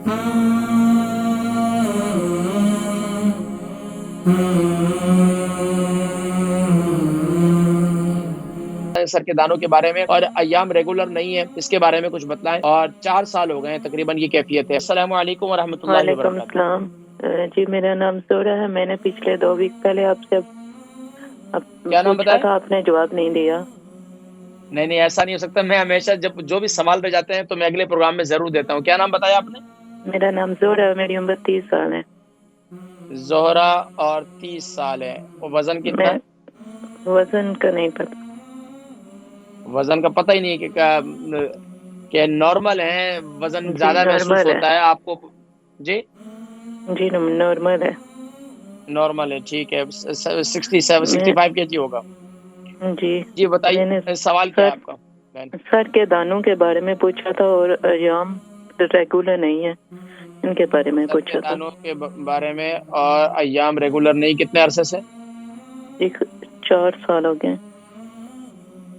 سر کے دانوں کے بارے میں اور ایام ریگولر نہیں ہے اس کے بارے میں کچھ بتلائیں، اور 4 سال ہو گئے ہیں تقریباً یہ کیفیت ہے۔ السلام علیکم ورحمۃ اللہ وعلیکم وبرکاتہ۔ السلام۔ جی میرا نام زہرا ہے۔ میں نے پچھلے 2 ویک پہلے آپ سے کیا نام پوچھا بتایا؟ تھا، آپ نے جواب نہیں دیا۔ نہیں ایسا نہیں ہو سکتا، میں ہمیشہ جب جو بھی سوال پہ جاتے ہیں تو میں اگلے پروگرام میں ضرور دیتا ہوں۔ کیا نام بتایا آپ نے؟ میرا نام زہرا ہے، میری عمر 30 سال ہے۔ زہرا اور 30 سال ہے، اور وزن کتنا میں ہے؟ وزن کا نہیں پتا۔ وزن کا پتہ ہی نہیں کہ نارمل ہے، وزن جی زیادہ محسوس نارمل ہے۔ ہوتا ہے آپ کو؟ جی جی نارمل ہے۔ نارمل ہے، ٹھیک ہے۔ 65 کے جی ہوگا۔ جی جی میں نے بتائیے سوال کیا ہے آپ کا بہن؟ سر کے دانوں کے بارے میں پوچھا تھا، اور ایام ریگولر نہیں ہے، ان کے بارے میں سر کے پوچھا تھا۔ دانوں کے بارے میں اور ایام ریگولر نہیں، کتنے عرصے سے؟ 4 سال ہو گئے۔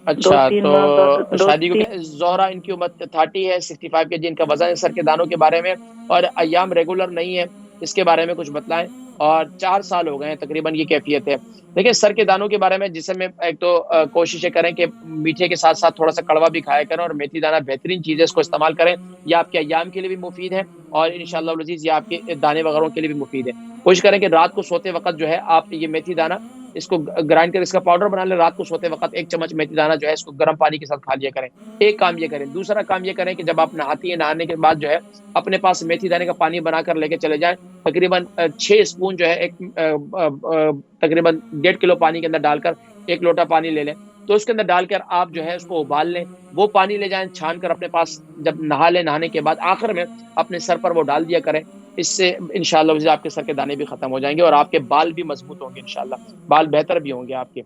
اچھا، 2-3 تو ماہ بعد شادی کو زہرا ان کی عمر 30 ہے، 65 کے جی ان کا وزن ہے۔ سر کے دانوں کے بارے میں اور ایام ریگولر نہیں ہے اس کے بارے میں کچھ بتلائیں، اور 4 سال ہو گئے ہیں تقریباً یہ کیفیت ہے۔ دیکھیں سر کے دانوں کے بارے میں جسم میں ایک تو کوششیں کریں کہ میٹھے کے ساتھ ساتھ تھوڑا سا کڑوا بھی کھایا کریں، اور میتھی دانہ بہترین چیز ہے، اس کو استعمال کریں۔ یہ آپ کے ایام کے لیے بھی مفید ہے، اور انشاءاللہ العزیز یہ آپ کے دانے وغیرہ کے لیے بھی مفید ہے۔ کوشش کریں کہ رات کو سوتے وقت جو ہے آپ یہ میتھی دانہ اس کو گرائنڈ کر اس کا پاؤڈر بنا لیں۔ رات کو سوتے وقت 1 چمچ میتھی دانہ جو ہے اس کو گرم پانی کے ساتھ کھا لیا کریں۔ ایک کام یہ کریں۔ دوسرا کام یہ کریں کہ جب آپ نہاتی ہیں، نہانے کے بعد جو ہے اپنے پاس میتھی دانے کا پانی بنا کر لے کے چلے جائیں۔ تقریباً 6 اسپون جو ہے ایک تقریباً 1.5 کلو پانی کے اندر ڈال کر 1 لوٹا پانی لے لیں، تو اس کے اندر ڈال کر آپ جو ہے اس کو ابال لیں۔ وہ پانی لے جائیں چھان کر اپنے پاس، جب نہا لیں، نہانے کے بعد آخر میں اپنے سر پر وہ ڈال دیا کریں۔ اس سے انشاءاللہ آپ کے سر کے دانے بھی ختم ہو جائیں گے، اور آپ کے بال بھی مضبوط ہوں گے، انشاءاللہ بال بہتر بھی ہوں گے آپ کے۔